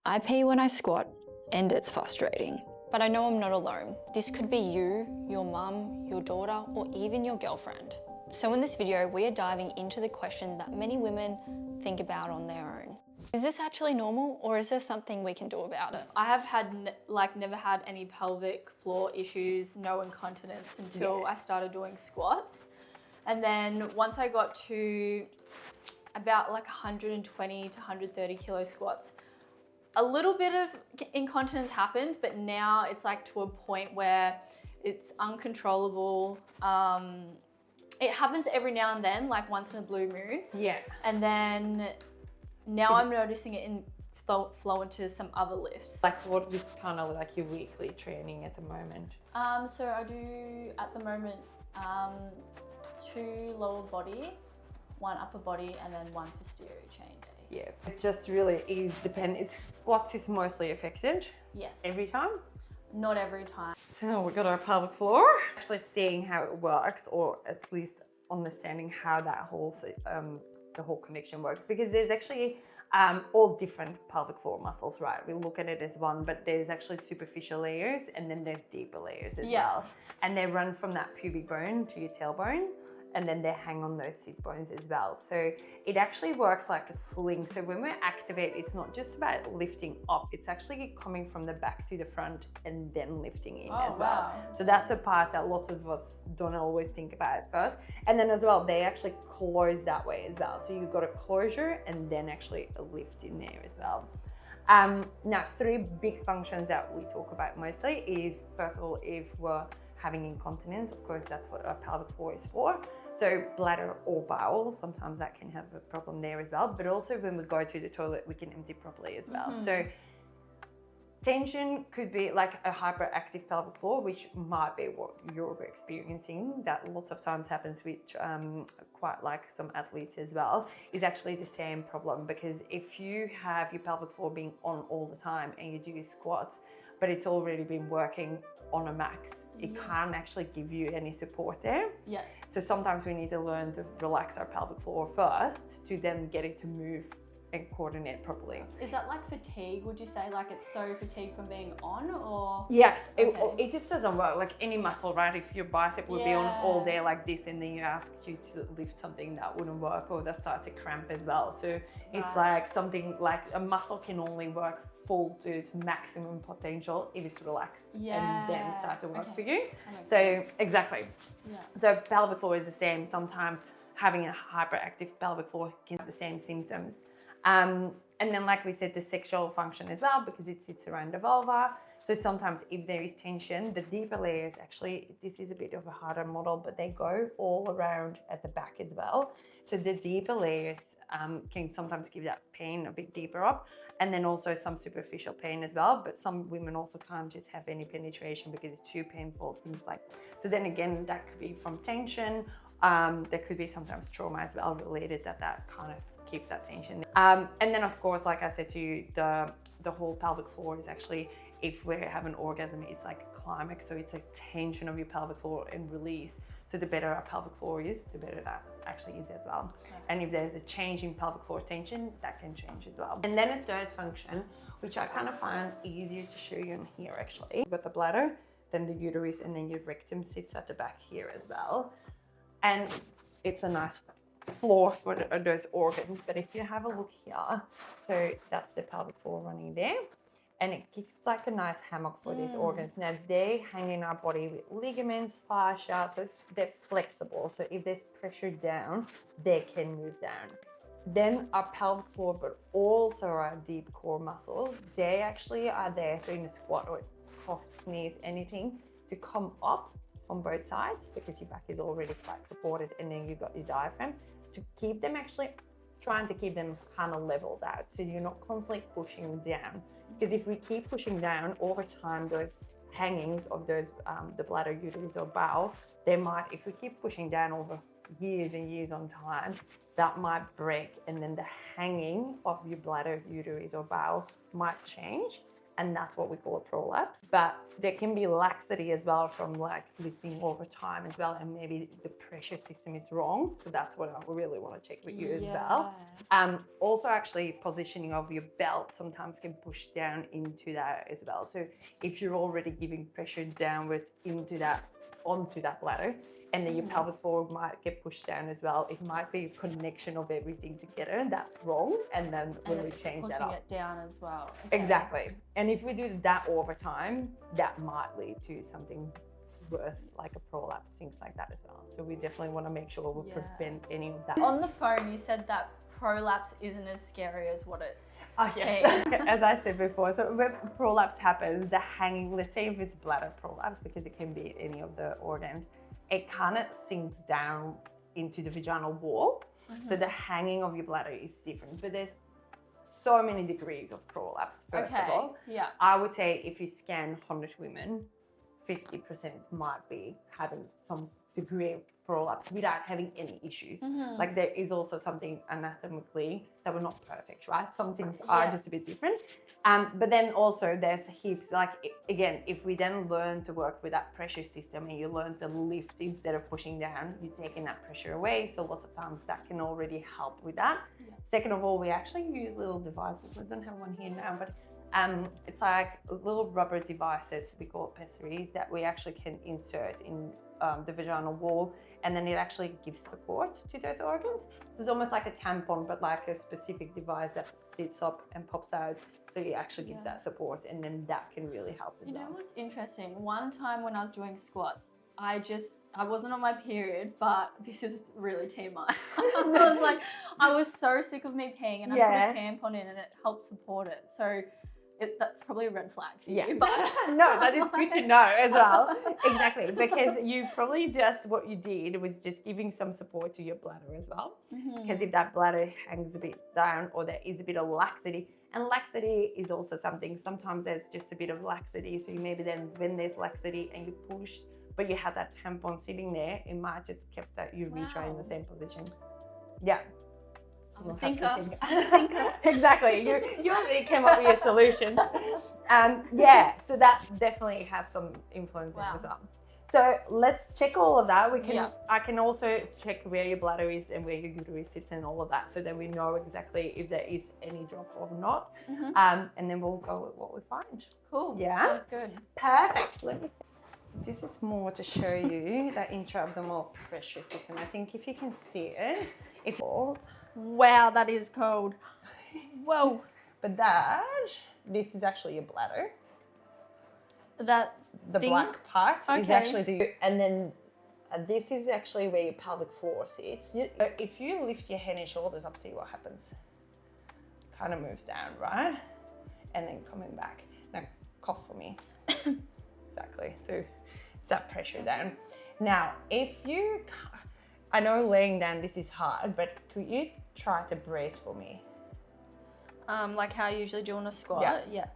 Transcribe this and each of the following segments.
I pee when I squat, and it's frustrating. But I know I'm not alone. This could be you, your mum, your daughter, or even your girlfriend. So in this video, we are diving into the question that many women think about on their own. Is this actually normal, or is there something we can do about it? I have had never had any pelvic floor issues, no incontinence until I started doing squats. And then once I got to about 120 to 130 kilo squats, a little bit of incontinence happened, but now it's to a point where it's uncontrollable. It happens every now and then, once in a blue moon. Yeah. And then now I'm noticing it flow into some other lifts. What is kind of your weekly training at the moment? So I do at the moment 2 lower body, 1 upper body, and then 1 posterior chain day. Yeah, it just really is It's squats is mostly affected. Yes. Every time? Not every time. So we've got our pelvic floor. Actually seeing how it works, or at least understanding how that whole the whole connection works, because there's actually all different pelvic floor muscles, right? We look at it as one, but there's actually superficial layers and then there's deeper layers as well. And they run from that pubic bone to your tailbone, and then they hang on those sit bones as well. So it actually works like a sling. So when we activate, it's not just about lifting up, it's actually coming from the back to the front and then lifting in as well. Wow. So that's a part that lots of us don't always think about at first. And then as well, they actually close that way as well. So you've got a closure and then actually a lift in there as well. Now, 3 big functions that we talk about mostly is, first of all, if we're having incontinence, of course, that's what our pelvic floor is for. So bladder or bowel, sometimes that can have a problem there as well. But also when we go to the toilet, we can empty properly as well. So tension could be like a hyperactive pelvic floor, which might be what you're experiencing. That lots of times happens with quite some athletes as well, is actually the same problem. Because if you have your pelvic floor being on all the time and you do squats, but it's already been working on a max, it can't actually give you any support there. Yeah. So sometimes we need to learn to relax our pelvic floor first to then get it to move and coordinate properly. Is that fatigue? Would you say it's so fatigued from being on, or? Yes, Okay. it just doesn't work. Like any muscle, right? If your bicep would be on all day like this, and then you ask you to lift something, that wouldn't work, or that start to cramp as well. So it's something a muscle can only work full to its maximum potential if it's relaxed and then start to work for you. So exactly. Yeah. So pelvic floor is the same. Sometimes having a hyperactive pelvic floor can have the same symptoms. And then, like we said, the sexual function as well, because it sits around the vulva. So sometimes if there is tension, the deeper layers, actually, this is a bit of a harder model, but they go all around at the back as well. So the deeper layers can sometimes give that pain a bit deeper up, and then also some superficial pain as well. But some women also can't just have any penetration because it's too painful, things like. So then again, that could be from tension. There could be sometimes trauma as well related that kind of keeps that tension. And then of course, like I said to you, the whole pelvic floor is actually, if we have an orgasm, it's like a climax. So it's a tension of your pelvic floor and release. So the better our pelvic floor is, the better that actually is as well. Okay. And if there's a change in pelvic floor tension, that can change as well. And then a third function, which I kind of find easier to show you in here actually. You've got the bladder, then the uterus, and then your rectum sits at the back here as well. And it's a nice floor for those organs. But if you have a look here, so that's the pelvic floor running there, and it gives a nice hammock for these organs. Now they hang in our body with ligaments, fascia, so they're flexible. So if there's pressure down, they can move down. Then our pelvic floor, but also our deep core muscles, they actually are there. So in a squat or cough, sneeze, anything, to come up from both sides, because your back is already quite supported, and then you've got your diaphragm, to keep them actually trying to keep them kind of leveled out, so you're not constantly pushing down. Because if we keep pushing down over time, those hangings of those the bladder, uterus, or bowel, they might, if we keep pushing down over years and years on time, that might break, and then the hanging of your bladder, uterus, or bowel might change. and that's what we call a prolapse. But there can be laxity as well from like lifting over time as well, and maybe the pressure system is wrong. So that's what I really want to check with you as well. Also actually positioning of your belt sometimes can push down into that as well. So if you're already giving pressure downwards into that, onto that bladder, and then your pelvic floor might get pushed down as well. It might be a connection of everything together, and that's wrong. And then really change that up. Pushing it down as well. Okay. Exactly. And if we do that over time, that might lead to something worse, like a prolapse, things like that as well. So we definitely want to make sure we prevent any of that. On the phone, you said that prolapse isn't as scary as what it yes. As I said before, so when prolapse happens, the hanging, let's say if it's bladder prolapse, because it can be any of the organs, it kind of sinks down into the vaginal wall. So the hanging of your bladder is different, but there's so many degrees of prolapse, first of all. Yeah. I would say if you scan 100 women, 50% might be having some degree of prolapse without having any issues. Like there is also something anatomically that we're not perfect, right? Some things are just a bit different. But then also there's heaps, like again, if we then learn to work with that pressure system and you learn to lift instead of pushing down, you're taking that pressure away. So lots of times that can already help with that. Second of all, we actually use little devices. I don't have one here now, but it's like little rubber devices, we call it pessaries, that we actually can insert in the vaginal wall, and then it actually gives support to those organs. So it's almost like a tampon, but like a specific device that sits up and pops out. So it actually gives that support, and then that can really help as well. You know what's interesting? One time when I was doing squats, I wasn't on my period, but this is really TMI. I was so sick of me peeing, and I put a tampon in and it helped support it. So that's probably a red flag for you. But no, that is good to know as well. Exactly, because you probably just, what you did was just giving some support to your bladder as well. Because if that bladder hangs a bit down, or there is a bit of laxity, and laxity is also something, sometimes there's just a bit of laxity. So you maybe then, when there's laxity and you push, but you had that tampon sitting there, it might just kept that urethra in the same position. Yeah. I'm a thinker. Exactly. You already came up with your solution. So that definitely has some influence as well. So let's check all of that. I can also check where your bladder is and where your uterus sits and all of that, so then we know exactly if there is any drop or not. And then we'll go with what we find. Cool. Yeah. Sounds good. Perfect. Let me see. This is more to show you that intra-abdominal pressure system. I think if you can see it, Wow, that is cold. Whoa. But this is actually your bladder. That's the black part is actually and then this is actually where your pelvic floor sits. If you lift your head and shoulders up, see what happens. Kind of moves down, right? And then coming back. Now cough for me. Exactly. So it's that pressure down. Now, I know laying down this is hard, but could you try to brace for me? Like how I usually do on a squat? Yeah.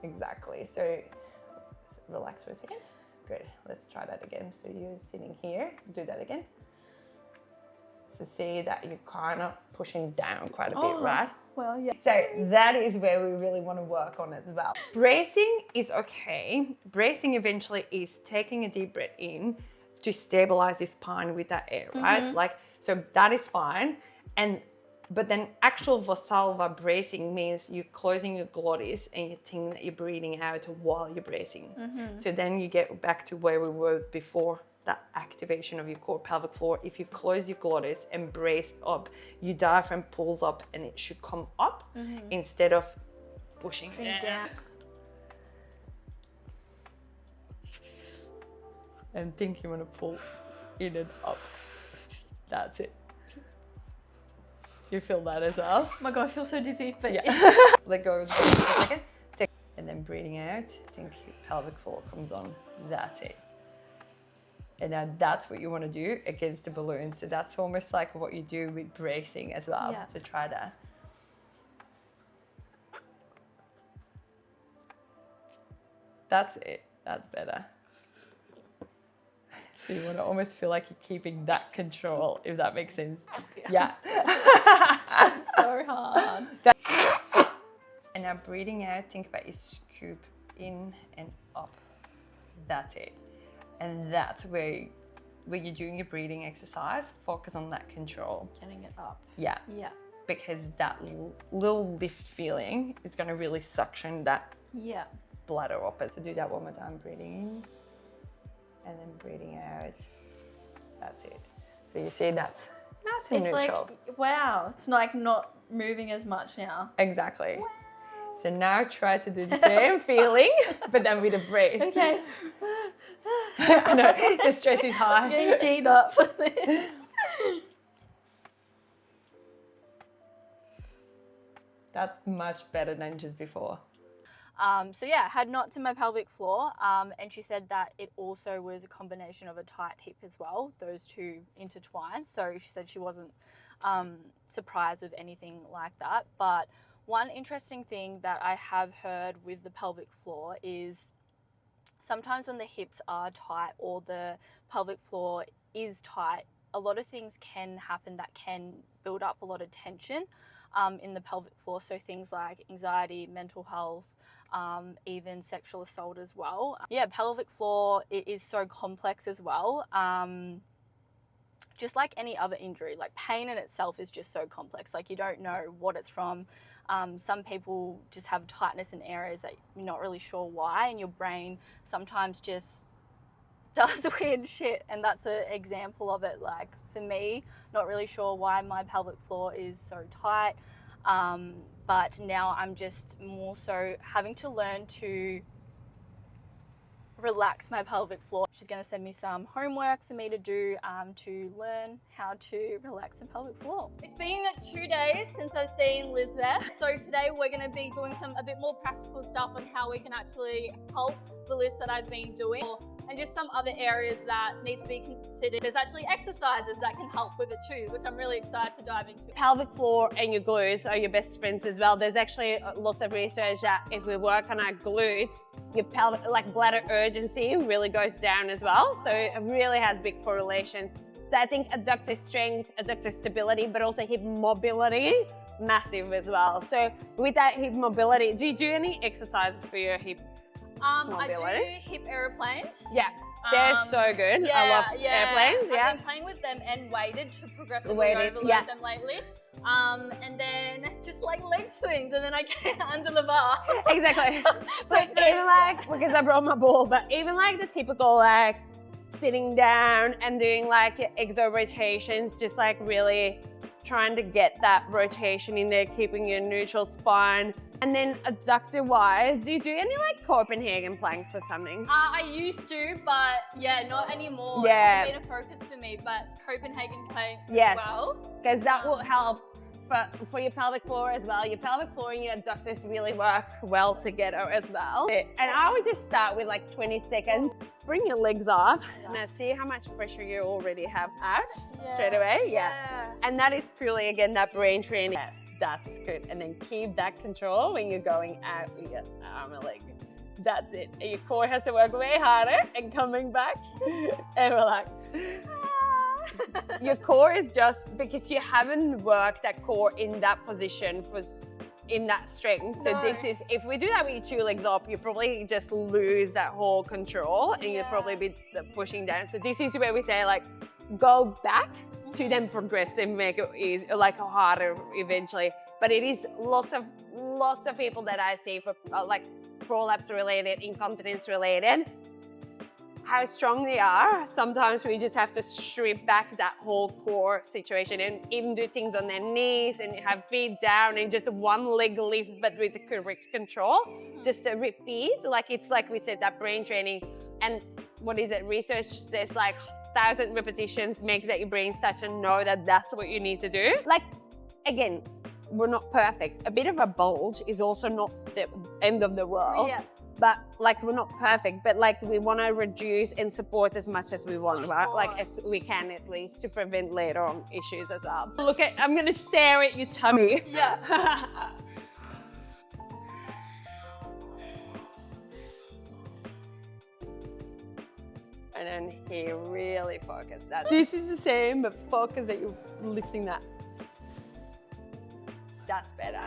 Exactly. So relax for a second. Good. Let's try that again. So you're sitting here. Do that again. So see that you're kind of pushing down quite a bit, right? Well, yeah. So that is where we really want to work on as well. Bracing is okay. Bracing eventually is taking a deep breath in to stabilize this spine with that air, right? So that is fine. But then actual Valsalva bracing means you're closing your glottis and you think that you're breathing out while you're bracing. So then you get back to where we were before, that activation of your core pelvic floor. If you close your glottis and brace up, your diaphragm pulls up and it should come up instead of pushing down. And think you want to pull in and up. That's it. You feel that as well? Oh my God, I feel so dizzy. But Let go of the breath for a second. And then breathing out, think your pelvic floor comes on. That's it. And now that's what you want to do against the balloon. So that's almost like what you do with bracing as well. So try that. That's it. That's better. So you want to almost feel like you're keeping that control, if that makes sense. Yeah. So hard. And now now breathing out, think about your scoop in and up. That's it. And that's where when you're doing your breathing exercise, focus on that control. Getting it up. Yeah. Yeah. Because that little lift feeling is going to really suction that bladder up. So do that one more time, breathing in and then breathing out. That's it. So you see that's nice and neutral. Like, wow, it's like not moving as much now. Exactly. Wow. So now try to do the same feeling, but then with a breath. Okay. I know, the stress is high. Getting G'd up for this. That's much better than just before. So yeah, had knots in my pelvic floor, and she said that it also was a combination of a tight hip as well. Those two intertwined. So she said she wasn't surprised with anything like that. But one interesting thing that I have heard with the pelvic floor is sometimes when the hips are tight or the pelvic floor is tight, a lot of things can happen that can build up a lot of tension in the pelvic floor. So things like anxiety, mental health, even sexual assault as well. Yeah, pelvic floor, it is so complex as well. Just like any other injury, like pain in itself is just so complex. Like you don't know what it's from. Some people just have tightness in areas that you're not really sure why, and your brain sometimes just does weird shit, and that's an example of it. Like for me, not really sure why my pelvic floor is so tight, but now I'm just more so having to learn to relax my pelvic floor. She's going to send me some homework for me to do to learn how to relax the pelvic floor. It's been 2 days since I've seen Liesbeth, so today we're going to be doing a bit more practical stuff on how we can actually help the list that I've been doing, and just some other areas that need to be considered. There's actually exercises that can help with it too, which I'm really excited to dive into. Pelvic floor and your glutes are your best friends as well. There's actually lots of research that if we work on our glutes, your pelvic, like bladder urgency really goes down as well. So it really has big correlation. So I think adductor strength, adductor stability, but also hip mobility, massive as well. So with that hip mobility, do you do any exercises for your hip? I do hip aeroplanes. Yeah, they're so good. I love airplanes. Yeah, I've been playing with them and weighted to progressively overload them lately. And then just like leg swings, and then I get under the bar. Exactly. So it's even like, because I brought my ball, but even like the typical like sitting down and doing like exo rotations, just like really trying to get that rotation in there, keeping your neutral spine. And then adductor wise, do you do any like Copenhagen planks or something? I used to, but yeah, not anymore. Yeah. It's been a focus for me, but Copenhagen plank Yeah. well. Because that will help for your pelvic floor as well. Your pelvic floor and your adductors really work well together as well. And I would just start with like 20 seconds. Bring your legs up. Now see how much pressure you already have out straight away. Yeah. And that is purely, again, that brain training. Yes, that's good. And then keep that control when you're going out with your arm and leg. That's it. And your core has to work way harder, and coming back and relax. Your core is just because you haven't worked that core in that position in that strength. So this is, if we do that with your 2 legs up, you probably just lose that whole control, and you'll probably be pushing down. So this is where we say like, go back to then progress and make it easy, like harder eventually. But it is lots of people that I see for like prolapse related, incontinence related, how strong they are. Sometimes we just have to strip back that whole core situation and even do things on their knees and have feet down and just one leg lift, but with the correct control. Just to repeat, like it's like we said, that brain training. And what is it? Research says like 1,000 repetitions makes that your brain start to know that that's what you need to do. Like, again, we're not perfect. A bit of a bulge is also not the end of the world. Yeah. But like, we're not perfect, but like we want to reduce and support as much as we want, right? Like as we can, at least, to prevent later on issues as well. Look at, I'm going to stare at your tummy. Yeah. And then here, really focus that. This is the same, but focus that you're lifting that. That's better.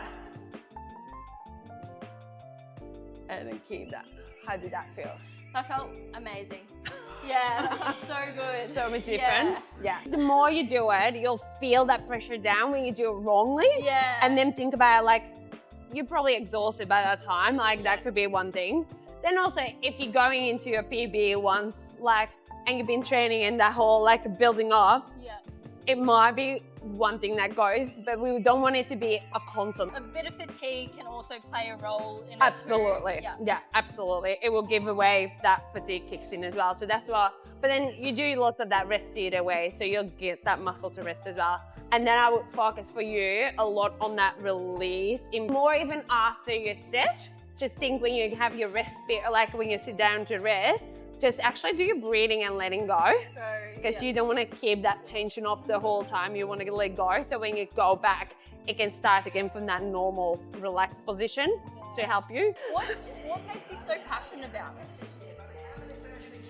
and then keep that. How did that feel? That felt amazing. Yeah, that felt so good. So much different. Yeah. The more you do it, you'll feel that pressure down when you do it wrongly. Yeah. And then think about it, like, you're probably exhausted by that time. Like, that could be one thing. Then also, if you're going into your PB once, like, and you've been training and that whole, like, building up, it might be one thing that goes, but we don't want it to be a constant. A bit of fatigue can also play a role in it. Absolutely. Too. Yeah, absolutely. It will give away that fatigue kicks in as well. So that's why, but then you do lots of that rest either way. So you'll get that muscle to rest as well. And then I would focus for you a lot on that release, more even after your set. Just think when you have your rest bit, like when you sit down to rest, just actually do your breathing and letting go. Because you don't want to keep that tension up the whole time. You want to let go. So when you go back, it can start again from that normal relaxed position to help you. What makes you so passionate about it?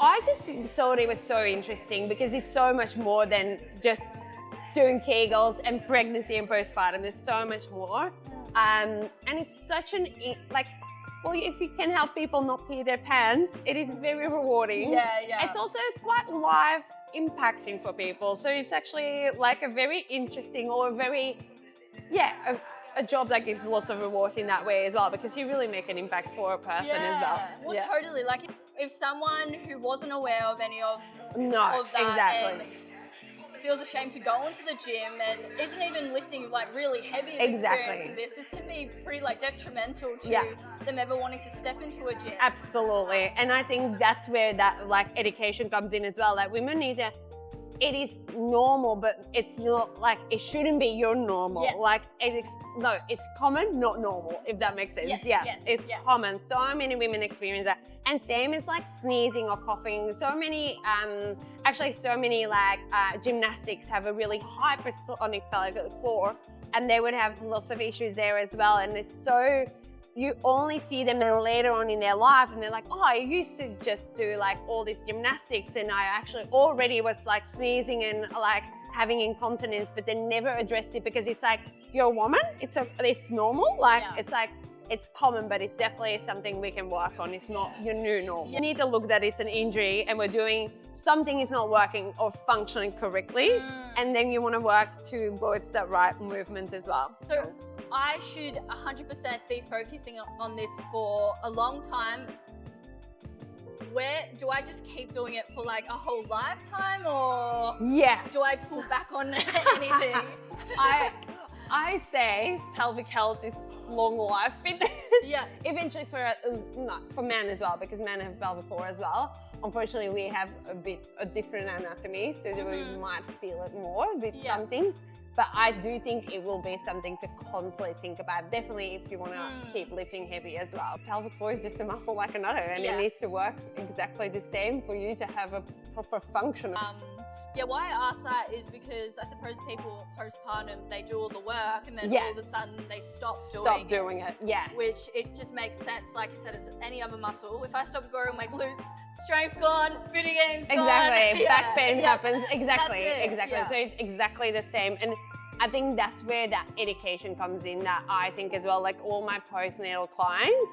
I just thought it was so interesting because it's so much more than just doing Kegels and pregnancy and postpartum. There's so much more. And it's such an, like, well, if you can help people not pee their pants, it is very rewarding. Yeah. It's also quite life impacting for people. So it's actually like a very interesting or a very, a job that gives lots of rewards in that way as well, because you really make an impact for a person as well. Well, totally. Like if someone who wasn't aware of any of No, of that exactly. and feels ashamed to go into the gym and isn't even lifting like really heavy Exactly. this can be pretty like detrimental to Yes. them ever wanting to step into a gym. Absolutely. And I think that's where that like education comes in as well. Like women need to, it is normal, but it's not like, it shouldn't be your normal. Yeah. Like it's common, not normal, if that makes sense. It's common. So many women experience that. And same as like sneezing or coughing. So many like gymnastics have a really hypersonic pelvic floor, and they would have lots of issues there as well. And it's so, you only see them then later on in their life and they're like, oh, I used to just do like all this gymnastics and I actually already was like sneezing and like having incontinence, but they never addressed it because it's like, you're a woman, it's normal. Like it's like, it's common, but it's definitely something we can work on. It's not your new normal. You need to look that it's an injury and we're doing, something is not working or functioning correctly. And then you want to work towards that right movement as well. So I should 100% be focusing on this for a long time. Where do I just keep doing it for like a whole lifetime, or do I pull back on anything? I say pelvic health is long life fitness. Eventually for men as well, because men have pelvic floor as well. Unfortunately, we have a different anatomy, so that we might feel it more with some things. But I do think it will be something to constantly think about. Definitely if you want to keep lifting heavy as well. Pelvic floor is just a muscle like another, and it needs to work exactly the same for you to have a proper function. Why I ask that is because I suppose people postpartum, they do all the work and then all of a sudden they stop doing it. Which it just makes sense. Like you said, it's any other muscle. If I stop growing my glutes, strength gone, booty gains gone. Exactly, back pain happens. Exactly. Yeah. So it's exactly the same. And I think that's where that education comes in, that I think as well, like all my postnatal clients,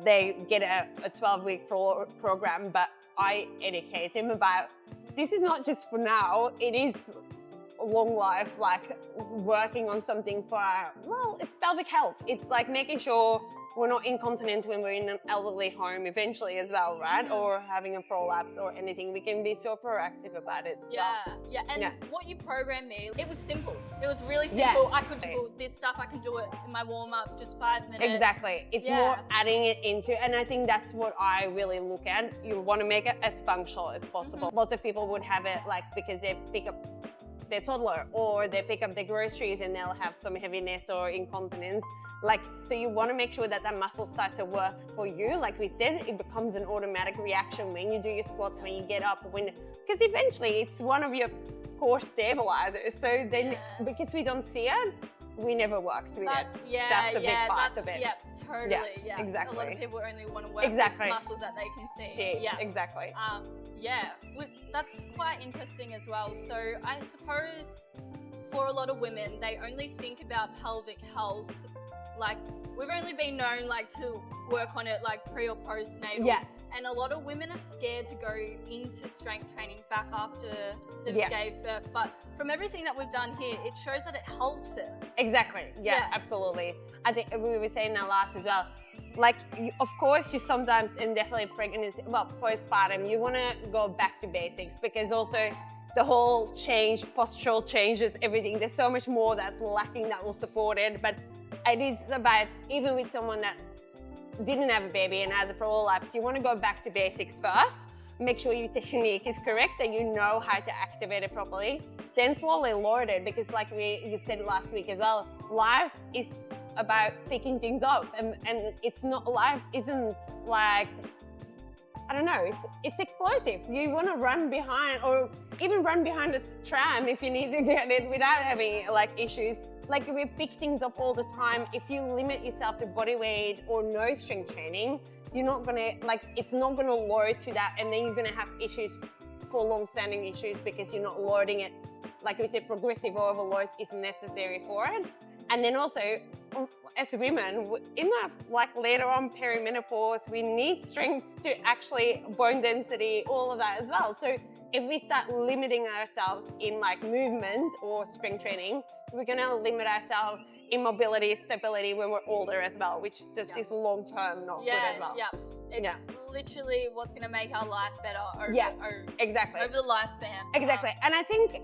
they get a 12-week program, but I educate them about, this is not just for now, it is long life, like working on something for, well, it's pelvic health. It's like making sure we're not incontinent when we're in an elderly home eventually as well, right? Or having a prolapse or anything. We can be so proactive about it. And what you programmed me, it was simple. It was really simple. I could do this stuff, I can do it in my warm-up, just 5 minutes. Exactly. It's more adding it into, and I think that's what I really look at. You want to make it as functional as possible. Lots of people would have it like because they pick up their toddler or they pick up their groceries and they'll have some heaviness or incontinence. Like, so you want to make sure that that muscle starts to work for you. Like we said, it becomes an automatic reaction when you do your squats, when you get up, because eventually it's one of your core stabilizers. So then, because we don't see it, we never worked with it. That's a big part of it. Totally. Exactly. A lot of people only want to work with muscles that they can see. Exactly. That's quite interesting as well. So I suppose for a lot of women, they only think about pelvic health like we've only been known like to work on it like pre or postnatal. Yeah. And a lot of women are scared to go into strength training back after they gave birth. But from everything that we've done here, it shows that it helps it. Exactly. Yeah, absolutely. I think we were saying that last as well. Like, of course, you sometimes, and definitely pregnancy, well, postpartum, you want to go back to basics, because also the whole change, postural changes, everything. There's so much more that's lacking that will support it. But it is about, even with someone that didn't have a baby and has a prolapse, you want to go back to basics first. Make sure your technique is correct and you know how to activate it properly. Then slowly lower it, because like you said last week as well, life is about picking things up, and it's not, life isn't like, I don't know, it's explosive. You want to run behind, or even run behind a tram if you need to get it without having like issues. Like, we pick things up all the time. If you limit yourself to body weight or no strength training, you're not gonna, like, it's not gonna load to that, and then you're gonna have issues, for long-standing issues, because you're not loading it. Like we said, progressive overload is necessary for it. And then also, as women, in the, like, later on perimenopause, we need strength to actually, bone density, all of that as well. So if we start limiting ourselves in like movement or strength training, we're gonna limit ourselves in mobility, stability when we're older as well, which just is long-term not good as well. Yeah, it's literally what's gonna make our life better over, exactly. over the lifespan. Exactly. And I think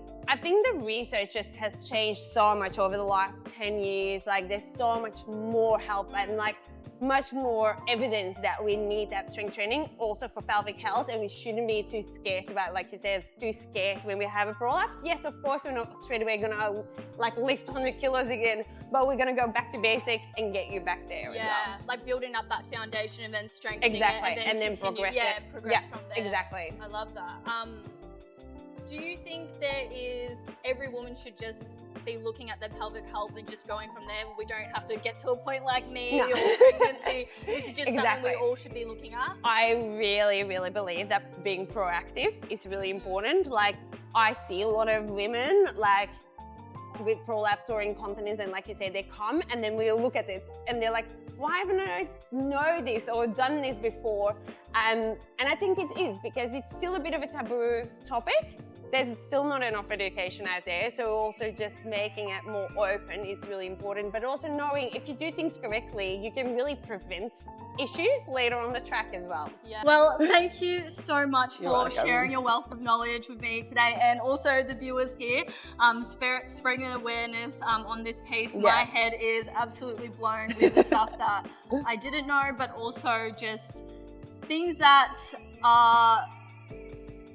the research just has changed so much over the last 10 years. Like, there's so much more help and like much more evidence that we need that strength training also for pelvic health, and we shouldn't be too scared about, like you said, too scared when we have a prolapse. Yes, of course, we're not straight away gonna like lift 100 kilos again, but we're gonna go back to basics and get you back there as well. Like building up that foundation and then strengthening it and then progress it. Progress from there. Exactly. I love that. Do you think every woman should just be looking at their pelvic health and just going from there? We don't have to get to a point like me or pregnancy. This is just something we all should be looking at. I really, really believe that being proactive is really important. Like, I see a lot of women like with prolapse or incontinence, and like you said, they come and then we'll look at it and they're like, why haven't I know this or done this before? And I think it is because it's still a bit of a taboo topic. There's still not enough education out there, so also just making it more open is really important, but also knowing if you do things correctly, you can really prevent issues later on the track as well. Yeah. Well, thank you so much for sharing your wealth of knowledge with me today, and also the viewers here, spreading awareness on this piece. My head is absolutely blown with the stuff that I didn't know, but also just things that are,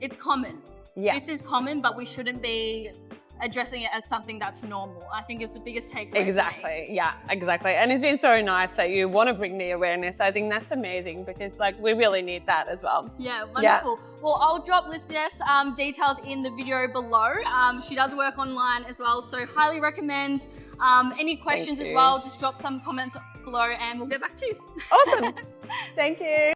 it's common. This is common, but we shouldn't be addressing it as something that's normal. I think it's the biggest takeaway. Exactly. Yeah, exactly. And it's been so nice that you want to bring the awareness. I think that's amazing, because like we really need that as well. Yeah, wonderful. Yeah. Well, I'll drop Liesbeth's details in the video below. She does work online as well, so highly recommend. Any questions as well, just drop some comments below and we'll get back to you. Awesome. Thank you.